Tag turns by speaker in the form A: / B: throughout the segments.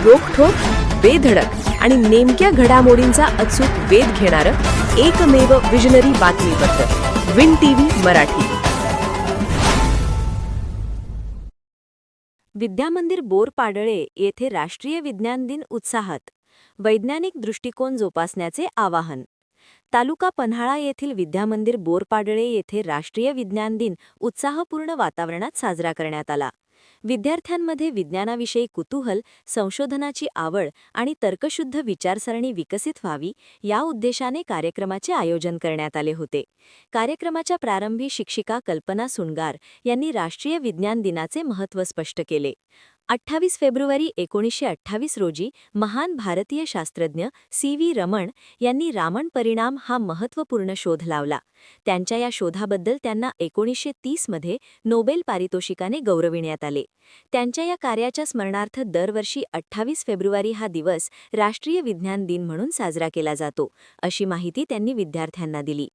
A: रोखठोक, बेधडक आणि नेमक्या घडामोडींचा अचूक वेध घेणारं एकमेव विजनरी बातमीपत्र विन टीव्ही मराठी.
B: विद्यामंदिर बोरपाडळे येथे राष्ट्रीय विज्ञान दिन उत्साहात. वैज्ञानिक दृष्टिकोन जोपासण्याचे आवाहन. तालुका पन्हाळा येथील विद्यामंदिर बोरपाडळे येथे राष्ट्रीय विज्ञान दिन उत्साहपूर्ण वातावरणात साजरा करण्यात आला. विद्यार्थ्यांमध्ये विज्ञानाविषयी कुतूहल, संशोधनाची आवड आणि तर्कशुद्ध विचारसरणी विकसित व्हावी या उद्देशाने कार्यक्रमाचे आयोजन करण्यात आले होते. कार्यक्रमाच्या प्रारंभी शिक्षिका कल्पना सुनगार यांनी राष्ट्रीय विज्ञान दिनाचे महत्त्व स्पष्ट केले. 28 फेब्रुवारी 1928 रोजी महान भारतीय शास्त्रज्ञ C.V. रमण यांनी रामन परिणाम हा महत्त्वपूर्ण शोध लावला. त्यांच्या या शोधाबद्दल त्यांना 1930 मध्ये नोबेल पारितोषिकाने गौरविण्यात आले. त्यांच्या या कार्याच्या स्मरणार्थ दरवर्षी 28 फेब्रुवारी हा दिवस राष्ट्रीय विज्ञान दिन म्हणून साजरा केला जातो, अशी माहिती त्यांनी विद्यार्थ्यांना दिली.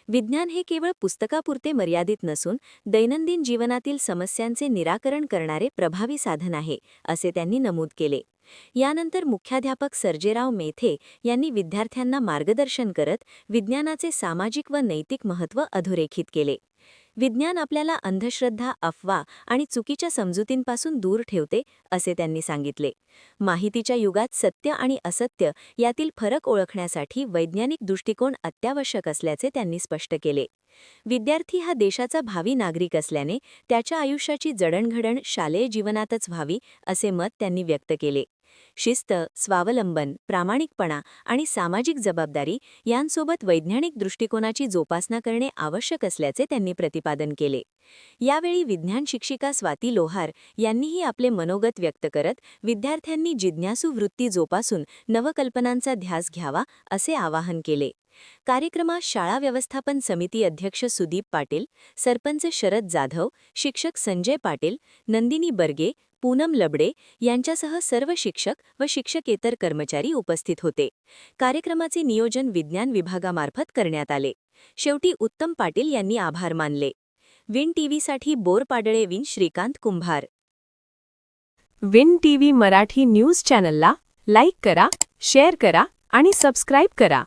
B: विज्ञान हे केवळ पुस्तकापुरते मर्यादित नसून दैनंदिन जीवनातील समस्यांचे निराकरण करणारे प्रभावी साधन आहे, असे त्यांनी नमूद केले. यानंतर मुख्याध्यापक सर्जेराव मेथे यांनी विद्यार्थ्यांना मार्गदर्शन करत विज्ञानाचे सामाजिक व नैतिक महत्त्व अधोरेखित केले. विज्ञान आपल्याला अंधश्रद्धा, अफवा आणि चुकीच्या समजुतींपासून दूर ठेवते, असे त्यांनी सांगितले. माहितीच्या युगात सत्य आणि असत्य यातील फरक ओळखण्यासाठी वैज्ञानिक दृष्टिकोन अत्यावश्यक असल्याचे त्यांनी स्पष्ट केले. विद्यार्थी हा देशाचा भावी नागरिक असल्याने त्याच्या आयुष्याची जडणघडण शालेय जीवनातच व्हावी, असे मत त्यांनी व्यक्त केले. शिस्त, स्वावलंबन, प्रामाणिकपणा आणि सामाजिक जबाबदारी यांसोबत वैज्ञानिक दृष्टिकोनाची जोपासना करणे आवश्यक असल्याचे त्यांनी प्रतिपादन केले. यावेळी विज्ञान शिक्षिका स्वाती लोहार यांनीही आपले मनोगत व्यक्त करत विद्यार्थ्यांनी जिज्ञासू वृत्ती जोपासून नवकल्पनांचा ध्यास घ्यावा, असे आवाहन केले. कार्यक्रमात शाळा व्यवस्थापन समिती अध्यक्ष सुदीप पाटील, सरपंच शरद जाधव, शिक्षक संजय पाटील, नंदिनी बर्गे, पूनम लबडे यांच्यासह सर्व शिक्षक व शिक्षकेतर कर्मचारी उपस्थित होते. कार्यक्रमाचे नियोजन विज्ञान विभागामार्फत करण्यात आले. शेवटी उत्तम पाटील यांनी आभार मानले. विन टीव्हीसाठी बोरपाडळे विन श्रीकांत कुंभार.
A: विन टीव्ही मराठी न्यूज चॅनलला लाईक करा, शेअर करा आणि सबस्क्राईब करा.